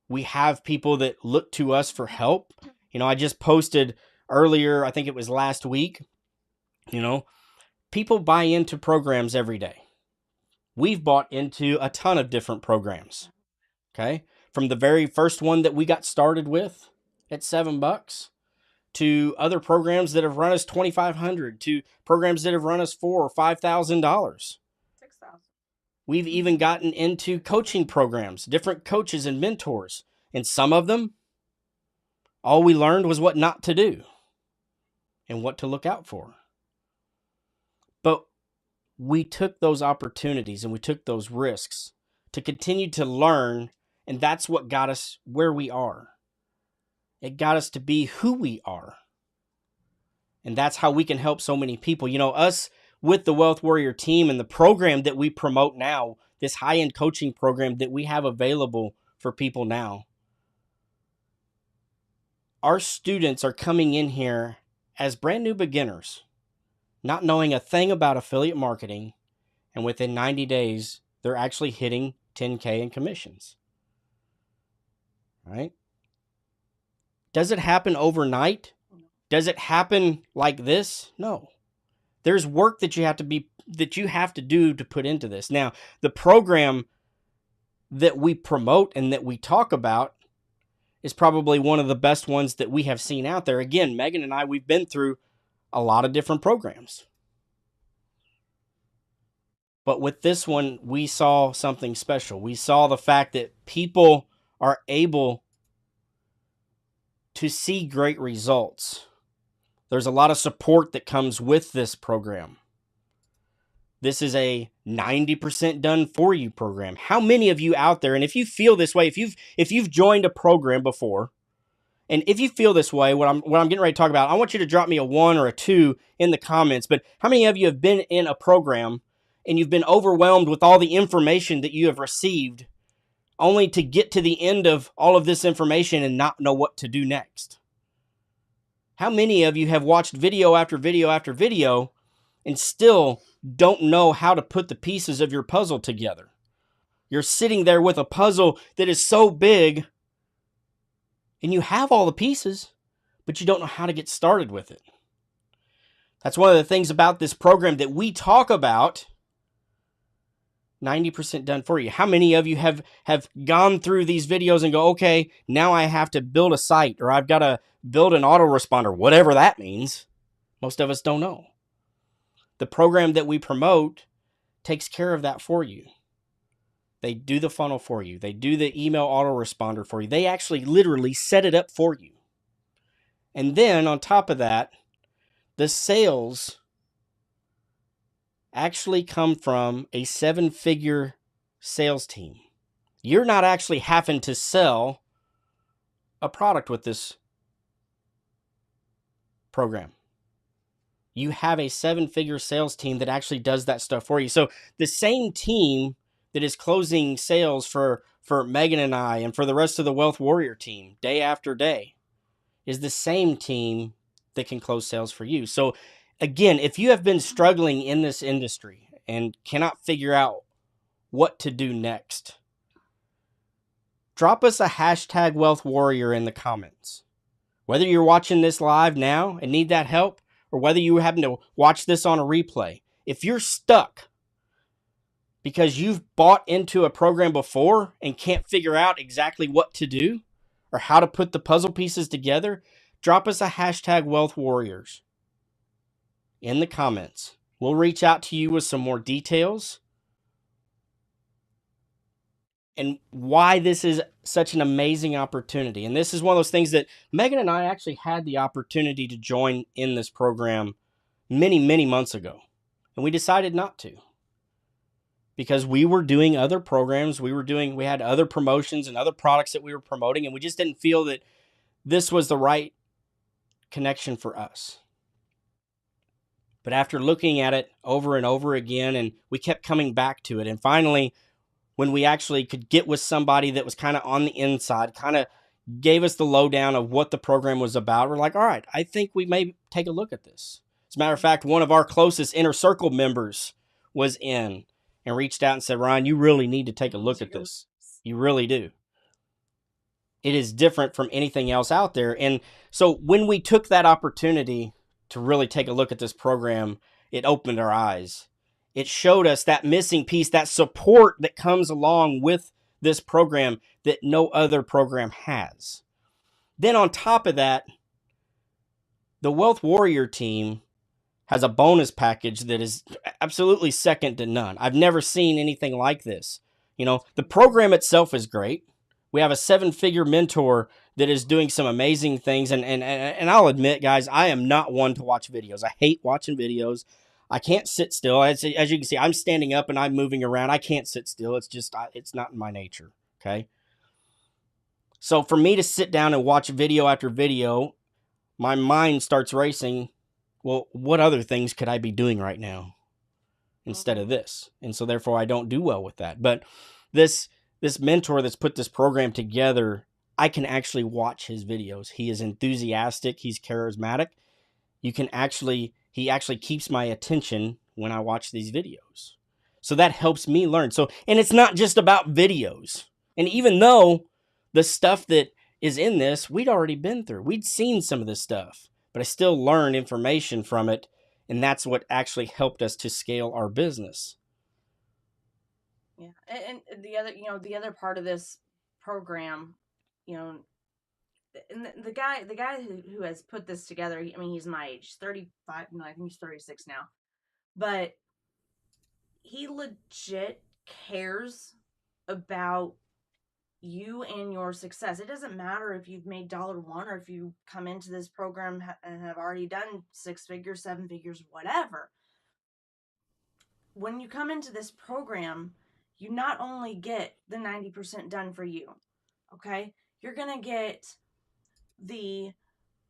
[SPEAKER 1] We have people that look to us for help. I just posted earlier, I think it was last week, people buy into programs every day. We've bought into a ton of different programs. Okay. From the very first one that we got started with at $7 to other programs that have run us $2,500 to programs that have run us $4,000 or $5,000. $6,000. We've even gotten into coaching programs, different coaches and mentors. And some of them, all we learned was what not to do and what to look out for. But we took those opportunities and we took those risks to continue to learn. And that's what got us where we are. It got us to be who we are. And that's how we can help so many people. Us with the Wealth Warrior team and the program that we promote now, this high-end coaching program that we have available for people now. Our students are coming in here as brand new beginners, not knowing a thing about affiliate marketing. And within 90 days, they're actually hitting 10K in commissions. Right? Does it happen overnight? Does it happen like this? No. There's work that you have to do to put into this. Now, the program that we promote and that we talk about is probably one of the best ones that we have seen out there. Again, Megan and I, we've been through a lot of different programs. But with this one, we saw something special. We saw the fact that people are able to see great results. There's a lot of support that comes with this program. This is a 90% done for you program. How many of you out there, and if you feel this way, if you've joined a program before, and if you feel this way, what I'm getting ready to talk about, I want you to drop me a 1 or a 2 in the comments. But how many of you have been in a program and you've been overwhelmed with all the information that you have received, only to get to the end of all of this information and not know what to do next? How many of you have watched video after video after video and still don't know how to put the pieces of your puzzle together? You're sitting there with a puzzle that is so big and you have all the pieces, but you don't know how to get started with it. That's one of the things about this program that we talk about. 90% done for you. How many of you have gone through these videos and go, okay, now I have to build a site, or I've got to build an autoresponder, whatever that means? Most of us don't know. The program that we promote takes care of that for you. They do the funnel for you. They do the email autoresponder for you. They actually literally set it up for you. And then on top of that, the sales actually come from a 7-figure sales team. You're not actually having to sell a product with this program. You have a 7-figure sales team that actually does that stuff for you. So the same team that is closing sales for Megan and I and for the rest of the Wealth Warrior team day after day is the same team that can close sales for you. So again, if you have been struggling in this industry and cannot figure out what to do next, drop us a hashtag Wealth Warrior in the comments. Whether you're watching this live now and need that help, or whether you happen to watch this on a replay, if you're stuck because you've bought into a program before and can't figure out exactly what to do or how to put the puzzle pieces together, drop us a hashtag Wealth Warriors in the comments. We'll reach out to you with some more details and why this is such an amazing opportunity. And this is one of those things that Megan and I actually had the opportunity to join in this program many, many months ago. And we decided not to because we were doing other programs. We had other promotions and other products that we were promoting, and we just didn't feel that this was the right connection for us. But after looking at it over and over again, and we kept coming back to it, and finally, when we actually could get with somebody that was kind of on the inside, kind of gave us the lowdown of what the program was about, we're like, all right, I think we may take a look at this. As a matter of fact, one of our closest inner circle members was in and reached out and said, Ryan, you really need to take a look at this. You really do. It is different from anything else out there. And so when we took that opportunity to really take a look at this program, it opened our eyes. It showed us that missing piece, that support that comes along with this program that no other program has. Then on top of that, the Wealth Warrior team has a bonus package that is absolutely second to none. I've never seen anything like this. The program itself is great. We have a 7-figure mentor that is doing some amazing things. And I'll admit, guys, I am not one to watch videos. I hate watching videos. I can't sit still. As you can see, I'm standing up and I'm moving around. I can't sit still. It's not in my nature. Okay. So for me to sit down and watch video after video, my mind starts racing. Well, what other things could I be doing right now instead of this? And so therefore I don't do well with that. But this mentor that's put this program together, I can actually watch his videos. He is enthusiastic. He's charismatic. He actually keeps my attention when I watch these videos. So that helps me learn. And it's not just about videos. And even though the stuff that is in this, we'd already been through. We'd seen some of this stuff, but I still learn information from it. And that's what actually helped us to scale our business.
[SPEAKER 2] Yeah. And the other part of this program, and the guy who has put this together, he's my age, 35. No, I think he's 36 now, but he legit cares about you and your success. It doesn't matter if you've made $1 or if you come into this program and have already done 6 figures, 7 figures, whatever. When you come into this program, you not only get the 90% done for you, okay? You're going to get the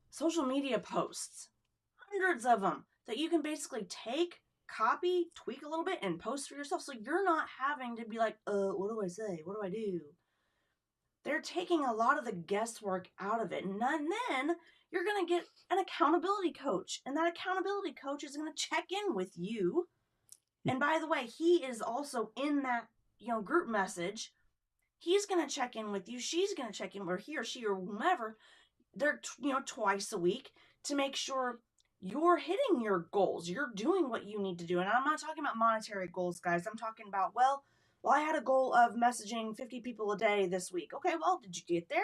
[SPEAKER 2] social media posts, hundreds of them, that you can basically take, copy, tweak a little bit, and post for yourself. So you're not having to be like, what do I say? What do I do? They're taking a lot of the guesswork out of it. And then you're going to get an accountability coach. And that accountability coach is going to check in with you. And by the way, he is also in that, group message. He's going to check in with you. She's going to check in, or he or she or whomever. They're, twice a week to make sure you're hitting your goals. You're doing what you need to do. And I'm not talking about monetary goals, guys. I'm talking about, well, I had a goal of messaging 50 people a day this week. Okay, well, did you get there?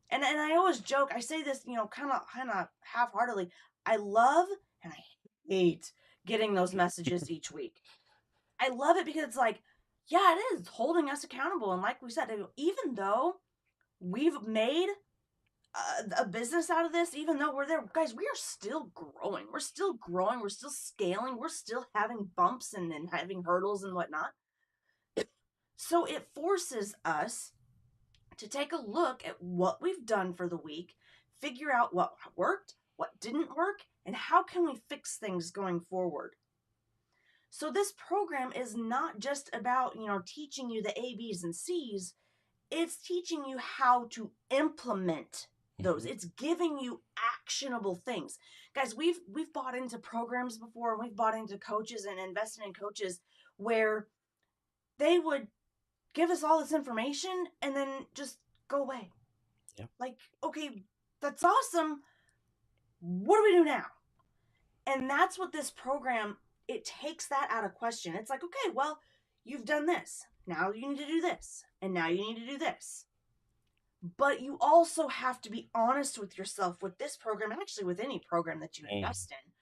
[SPEAKER 2] And I always joke, I say this, kind of half-heartedly. I love and I hate getting those messages each week. I love it because it's like, yeah, it is holding us accountable. And like we said, even though we've made a business out of this, even though we're there, guys, we are still growing. We're still growing. We're still scaling. We're still having bumps and having hurdles and whatnot. So it forces us to take a look at what we've done for the week, figure out what worked, what didn't work, and how can we fix things going forward. So this program is not just about, teaching you the A, B's, and C's. It's teaching you how to implement those. It's giving you actionable things. Guys, we've bought into programs before, and we've bought into coaches and invested in coaches where they would give us all this information and then just go away.
[SPEAKER 1] Yeah.
[SPEAKER 2] Like, okay, that's awesome. What do we do now? And that's what this program, it takes that out of question. It's like, okay, well, you've done this. Now you need to do this. And now you need to do this. But you also have to be honest with yourself with this program, and actually with any program that you invest in,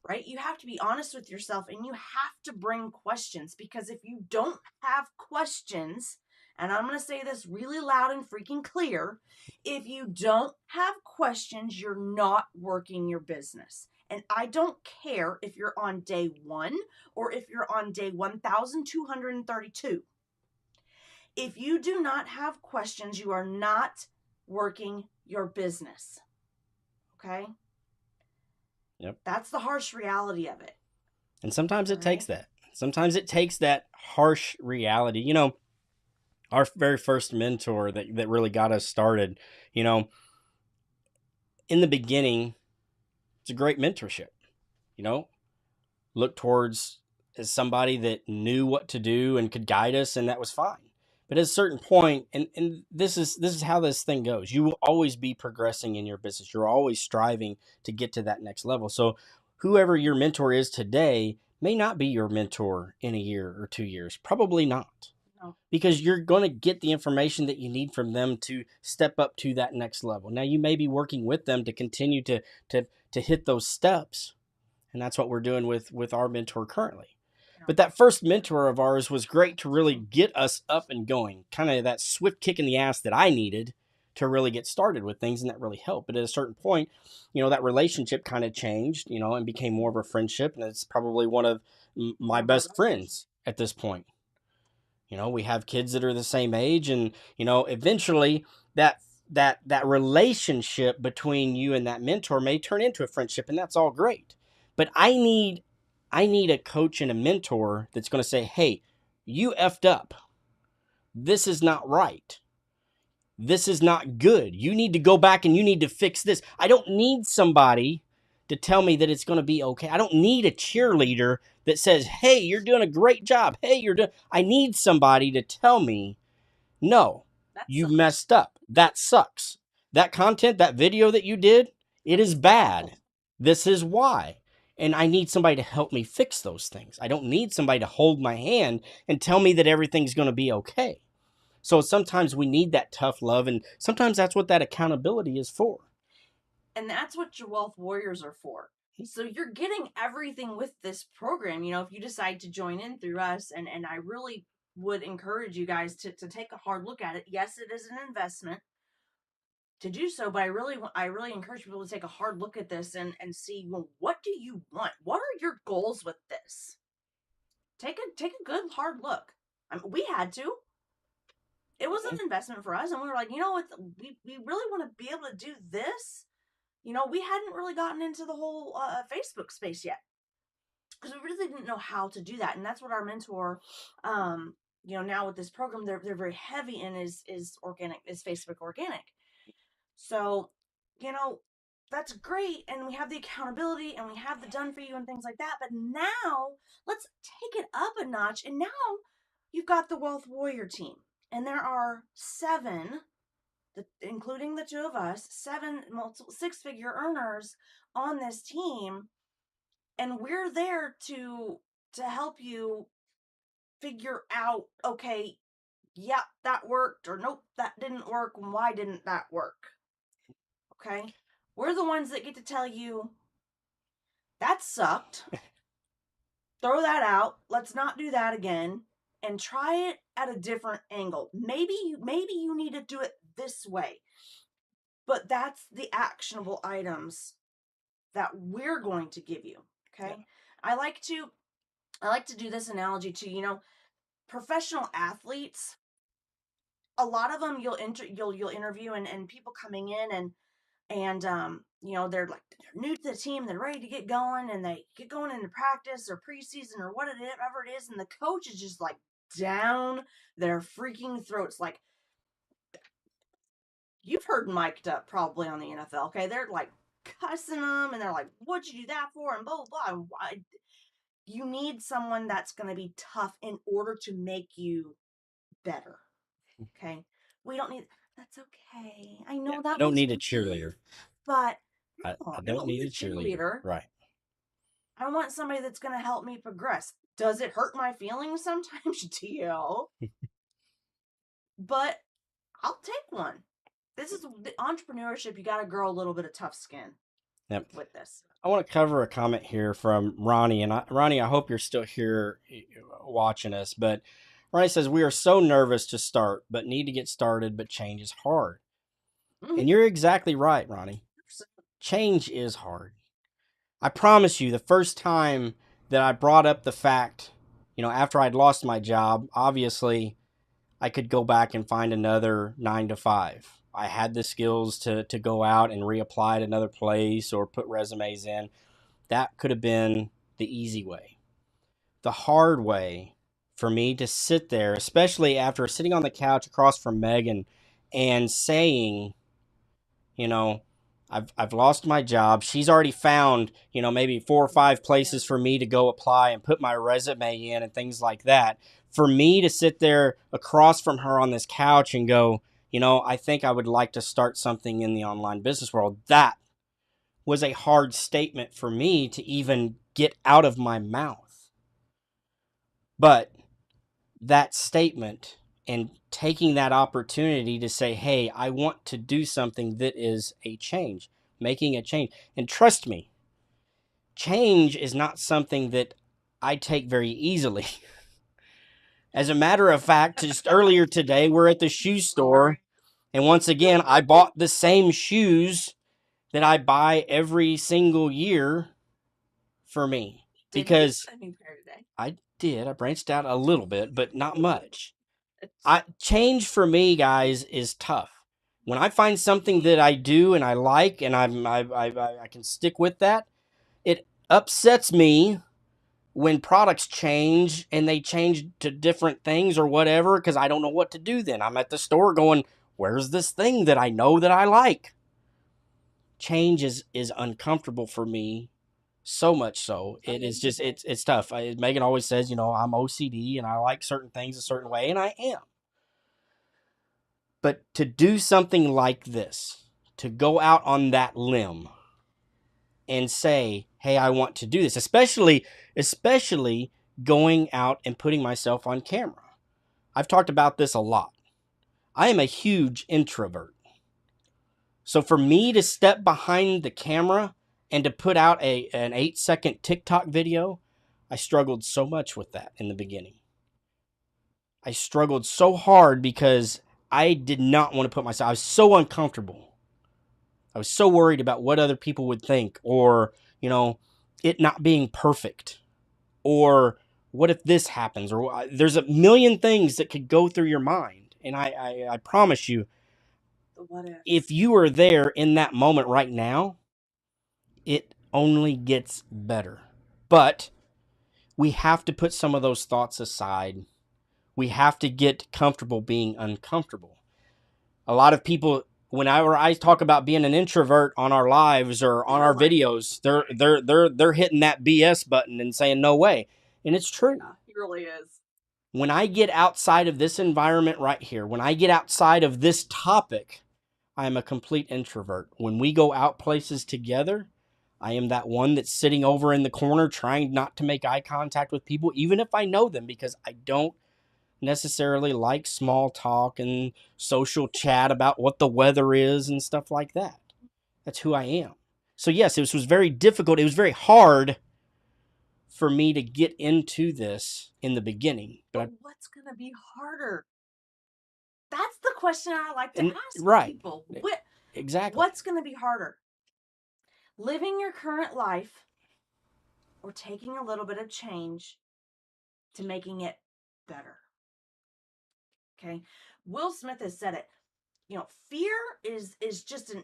[SPEAKER 2] right? You have to be honest with yourself, and you have to bring questions, because if you don't have questions, and I'm going to say this really loud and freaking clear, if you don't have questions, you're not working your business. And I don't care if you're on day 1 or if you're on day 1232. If you do not have questions, you are not working your business. Okay?
[SPEAKER 1] Yep.
[SPEAKER 2] That's the harsh reality of it.
[SPEAKER 1] And sometimes
[SPEAKER 2] All
[SPEAKER 1] it takes
[SPEAKER 2] right?
[SPEAKER 1] that. Sometimes it takes that harsh reality. You know, our very first mentor that really got us started, you know, in the beginning, it's a great mentorship. You know, look towards as somebody that knew what to do and could guide us, and that was fine. But at a certain point, and this is how this thing goes. You will always be progressing in your business. You're always striving to get to that next level. So whoever your mentor is today may not be your mentor in a year or 2 years. Probably not.
[SPEAKER 2] No.
[SPEAKER 1] Because you're going to get the information that you need from them to step up to that next level. Now you may be working with them to continue to hit those steps, and that's what we're doing with our mentor currently. But that first mentor of ours was great to really get us up and going, kind of that swift kick in the ass that I needed to really get started with things, and that really helped. But at a certain point, you know, that relationship kind of changed, you know, and became more of a friendship, and it's probably one of my best friends at this point. You know, we have kids that are the same age, and you know, eventually that relationship between you and that mentor may turn into a friendship, and that's all great. But I need a coach and a mentor that's going to say, "Hey, you effed up. This is not right. This is not good. You need to go back and you need to fix this." I don't need somebody to tell me that it's going to be okay. I don't need a cheerleader that says, "Hey, you're doing a great job. Hey, you're doing." I need somebody to tell me, "No, you messed up. That sucks. That content, that video that you did, it is bad. This is why." And I need somebody to help me fix those things. I don't need somebody to hold my hand and tell me that everything's going to be okay. So sometimes we need that tough love, and sometimes that's what that accountability is for.
[SPEAKER 2] And that's what your Wealth Warriors are for. So you're getting everything with this program. You know, if you decide to join in through us, and I really would encourage you guys to take a hard look at it. Yes, it is an investment to do so, but I really encourage people to take a hard look at this and see, well, what do you want? What are your goals with this? Take a good hard look. I mean, we had to. It was an investment for us, and we were like, you know what, we really want to be able to do this. You know, we hadn't really gotten into the whole Facebook space yet because we really didn't know how to do that, and that's what our mentor, you know, now with this program, they're very heavy in is organic, is Facebook organic. So, you know, that's great, and we have the accountability, and we have the done for you and things like that. But now let's take it up a notch, and now you've got the Wealth Warrior team, and there are 7, including the 2 of us, 7 multiple 6-figure earners on this team, and we're there to help you figure out, okay, yeah, that worked, or nope, that didn't work, and why didn't that work? Okay, we're the ones that get to tell you that sucked. Throw that out. Let's not do that again, and try it at a different angle. Maybe you need to do it this way. But that's the actionable items that we're going to give you. Okay.
[SPEAKER 1] Yeah.
[SPEAKER 2] I like to do this analogy to, you know, professional athletes. A lot of them you'll interview, and people coming in, and you know, they're like, they're new to the team, they're ready to get going, and they get going into practice or preseason or whatever it is, and the coach is just like down their freaking throats. Like, you've heard mic'd up probably on the NFL. Okay, they're like cussing them, and they're like, "What'd you do that for?" and blah blah blah. And why? You need someone that's going to be tough in order to make you better. Okay, we don't need. That's okay. I
[SPEAKER 1] Yeah.
[SPEAKER 2] know
[SPEAKER 1] I
[SPEAKER 2] that
[SPEAKER 1] don't
[SPEAKER 2] was
[SPEAKER 1] need a
[SPEAKER 2] me,
[SPEAKER 1] cheerleader.
[SPEAKER 2] but no,
[SPEAKER 1] I
[SPEAKER 2] I
[SPEAKER 1] don't
[SPEAKER 2] don't
[SPEAKER 1] need
[SPEAKER 2] need
[SPEAKER 1] a
[SPEAKER 2] a
[SPEAKER 1] cheerleader.
[SPEAKER 2] cheerleader.
[SPEAKER 1] Right.
[SPEAKER 2] I want somebody that's going to help me progress. Does it hurt my feelings sometimes, TL? But I'll take one. This is the entrepreneurship. You got to grow a little bit of tough skin
[SPEAKER 1] Yep.
[SPEAKER 2] with this.
[SPEAKER 1] I want to cover a comment here from Ronnie, and Ronnie, I hope you're still here watching us. But Ronnie says, "We are so nervous to start, but need to get started. But change is hard."
[SPEAKER 2] Mm-hmm.
[SPEAKER 1] And you're exactly right, Ronnie. Change is hard. I promise you, the first time that I brought up the fact, after I'd lost my job, obviously I could go back and find another 9 to 5. I had the skills to go out and reapply at another place or put resumes in. That could have been the easy way. The hard way for me to sit there, especially after sitting on the couch across from Megan and saying, you know, I've lost my job. She's already found, maybe 4 or 5 places for me to go apply and put my resume in and things like that. For me to sit there across from her on this couch and go, I think I would like to start something in the online business world. That was a hard statement for me to even get out of my mouth. But that statement and taking that opportunity to say, hey, I want to do something that is a change, making a change. And trust me, change is not something that I take very easily. As a matter of fact, just earlier today, we're at the shoe store. And once again, I bought the same shoes that I buy every single year for me. Because
[SPEAKER 2] a new pair today.
[SPEAKER 1] I did. I branched out a little bit, but not much. Change for me, guys, is tough. When I find something that I do and I like, and I can stick with that, it upsets me when products change and they change to different things or whatever, because I don't know what to do then. I'm at the store going, where's this thing that I know that I like? Change is uncomfortable for me, so much so. It is just, it's tough. Megan always says, I'm OCD and I like certain things a certain way, and I am. But to do something like this, to go out on that limb and say, hey, I want to do this, especially going out and putting myself on camera. I've talked about this a lot. I am a huge introvert. So for me to step behind the camera and to put out an 8-second TikTok video, I struggled so much with that in the beginning. I struggled so hard because I did not want to put myself, I was so uncomfortable. I was so worried about what other people would think, or, it not being perfect, or what if this happens, or there's a million things that could go through your mind. And I promise you, if you are there in that moment right now, it only gets better. But we have to put some of those thoughts aside. We have to get comfortable being uncomfortable. A lot of people, whenever I talk about being an introvert on our lives or on our videos, they're hitting that BS button and saying no way. And it's true.
[SPEAKER 2] Yeah, it really is.
[SPEAKER 1] When I get outside of this environment right here, when I get outside of this topic, I am a complete introvert. When we go out places together, I am that one that's sitting over in the corner trying not to make eye contact with people, even if I know them, because I don't necessarily like small talk and social chat about what the weather is and stuff like that. That's who I am. So yes, it was very difficult. It was very hard for me to get into this in the beginning.
[SPEAKER 2] But what's going to be harder? That's the question I like to ask people.
[SPEAKER 1] Exactly.
[SPEAKER 2] What's going to be harder? Living your current life or taking a little bit of change to making it better? Okay. Will Smith has said it. Fear is just an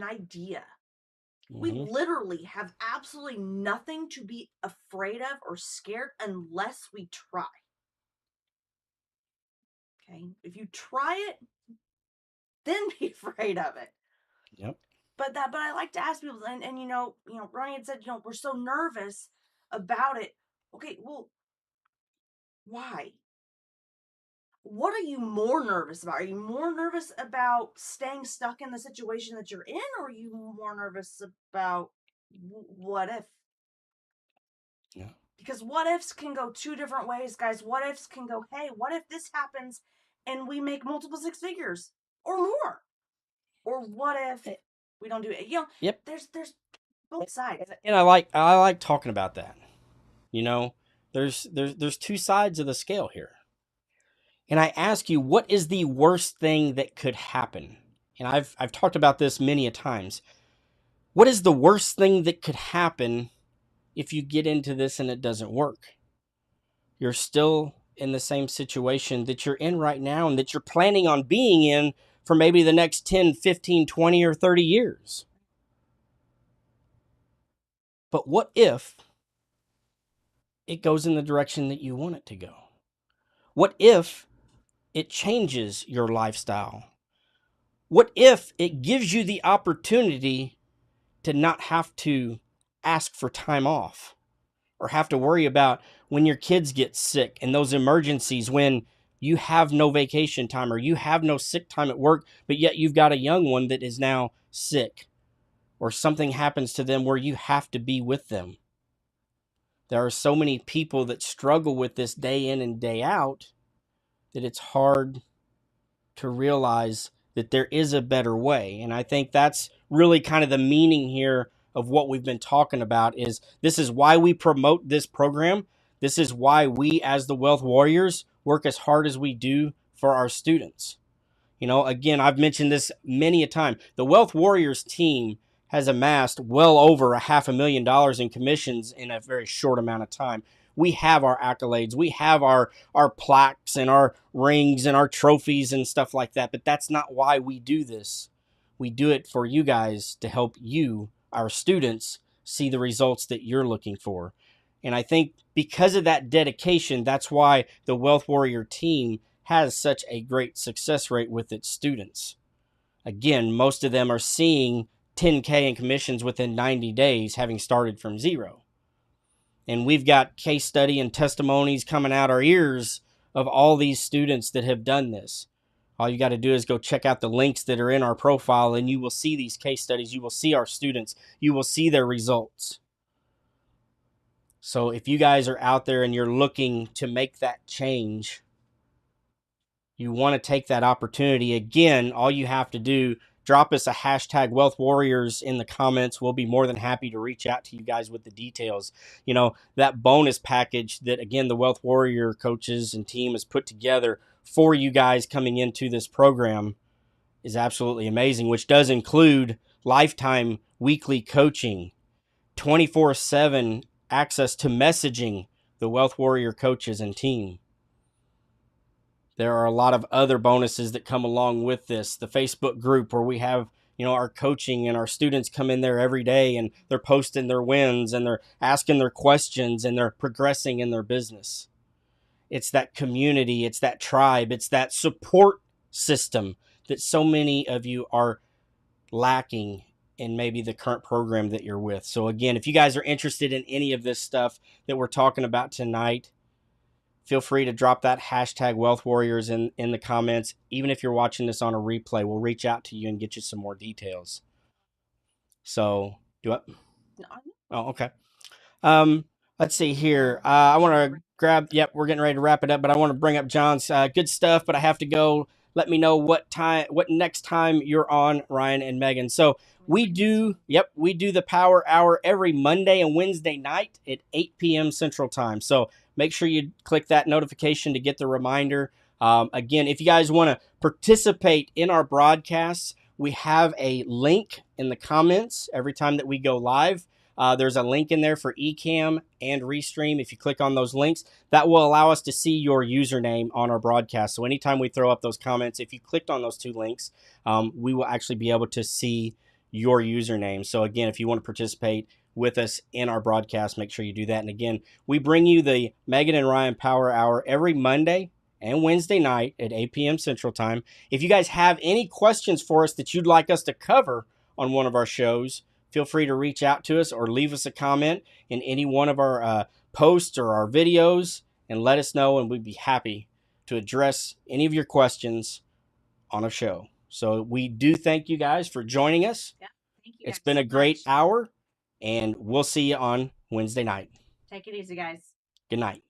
[SPEAKER 2] idea. Mm-hmm. We literally have absolutely nothing to be afraid of or scared unless we try. Okay. If you try it, then be afraid of it.
[SPEAKER 1] Yep.
[SPEAKER 2] But I like to ask people, and Ronnie had said, we're so nervous about it. Okay, well, why? What are you more nervous about? Are you more nervous about staying stuck in the situation that you're in, or are you more nervous about what if?
[SPEAKER 1] Yeah.
[SPEAKER 2] Because what ifs can go 2 different ways, guys. What ifs can go, hey, what if this happens and we make multiple 6 figures or more? Or what if we don't do it?
[SPEAKER 1] Yep.
[SPEAKER 2] There's both sides.
[SPEAKER 1] And I like talking about that. There's 2 sides of the scale here. And I ask you, what is the worst thing that could happen? And I've talked about this many a times. What is the worst thing that could happen if you get into this and it doesn't work? You're still in the same situation that you're in right now and that you're planning on being in for maybe the next 10, 15, 20, or 30 years. But what if it goes in the direction that you want it to go? What if it changes your lifestyle? What if it gives you the opportunity to not have to ask for time off or have to worry about when your kids get sick and those emergencies, when you have no vacation time or you have no sick time at work, but yet you've got a young one that is now sick or something happens to them where you have to be with them? There are so many people that struggle with this day in and day out that it's hard to realize that there is a better way. And I think that's really kind of the meaning here of what we've been talking about. Is this is why we promote this program. This is why we as the Wealth Warriors work as hard as we do for our students. Again, I've mentioned this many a time. The Wealth Warriors team has amassed well over $500,000 in commissions in a very short amount of time. We have our accolades, we have our plaques and our rings and our trophies and stuff like that, but that's not why we do this. We do it for you guys to help you, our students, see the results that you're looking for. And I think because of that dedication, that's why the Wealth Warrior team has such a great success rate with its students. Again, most of them are seeing 10K in commissions within 90 days, having started from zero. And we've got case study and testimonies coming out our ears of all these students that have done this. All you got to do is go check out the links that are in our profile, and you will see these case studies. You will see our students. You will see their results. So if you guys are out there and you're looking to make that change, you want to take that opportunity. Again, all you have to do, drop us a hashtag Wealth Warriors in the comments. We'll be more than happy to reach out to you guys with the details. That bonus package that, again, the Wealth Warrior coaches and team has put together for you guys coming into this program is absolutely amazing, which does include lifetime weekly coaching, 24/7 access to messaging the Wealth Warrior coaches and team. There are a lot of other bonuses that come along with this. The Facebook group where we have, our coaching, and our students come in there every day and they're posting their wins and they're asking their questions and they're progressing in their business. It's that community, it's that tribe, it's that support system that so many of you are lacking in maybe the current program that you're with. So again, if you guys are interested in any of this stuff that we're talking about tonight, feel free to drop that hashtag Wealth Warriors in the comments. Even if you're watching this on a replay, we'll reach out to you and get you some more details. So, do what?
[SPEAKER 2] No.
[SPEAKER 1] Oh, okay. Let's see here. I want to grab. Yep, we're getting ready to wrap it up, but I want to bring up John's good stuff. But I have to go. Let me know what next time you're on, Ryan and Megan. So we do the Power Hour every Monday and Wednesday night at 8 p.m. Central Time. So make sure you click that notification to get the reminder. Again, if you guys want to participate in our broadcasts, we have a link in the comments every time that we go live. There's a link in there for Ecamm and Restream. If you click on those links, that will allow us to see your username on our broadcast. So anytime we throw up those comments, if you clicked on those two links, we will actually be able to see your username. So again, if you want to participate with us in our broadcast, make sure you do that. And again, we bring you the Megan and Ryan Power Hour every Monday and Wednesday night at 8 p.m. Central Time. If you guys have any questions for us that you'd like us to cover on one of our shows, feel free to reach out to us or leave us a comment in any one of our posts or our videos and let us know, and we'd be happy to address any of your questions on a show. So we do thank you guys for joining us.
[SPEAKER 2] Yeah, thank you.
[SPEAKER 1] It's been a great hour, and we'll see you on Wednesday night.
[SPEAKER 2] Take it easy, guys.
[SPEAKER 1] Good night.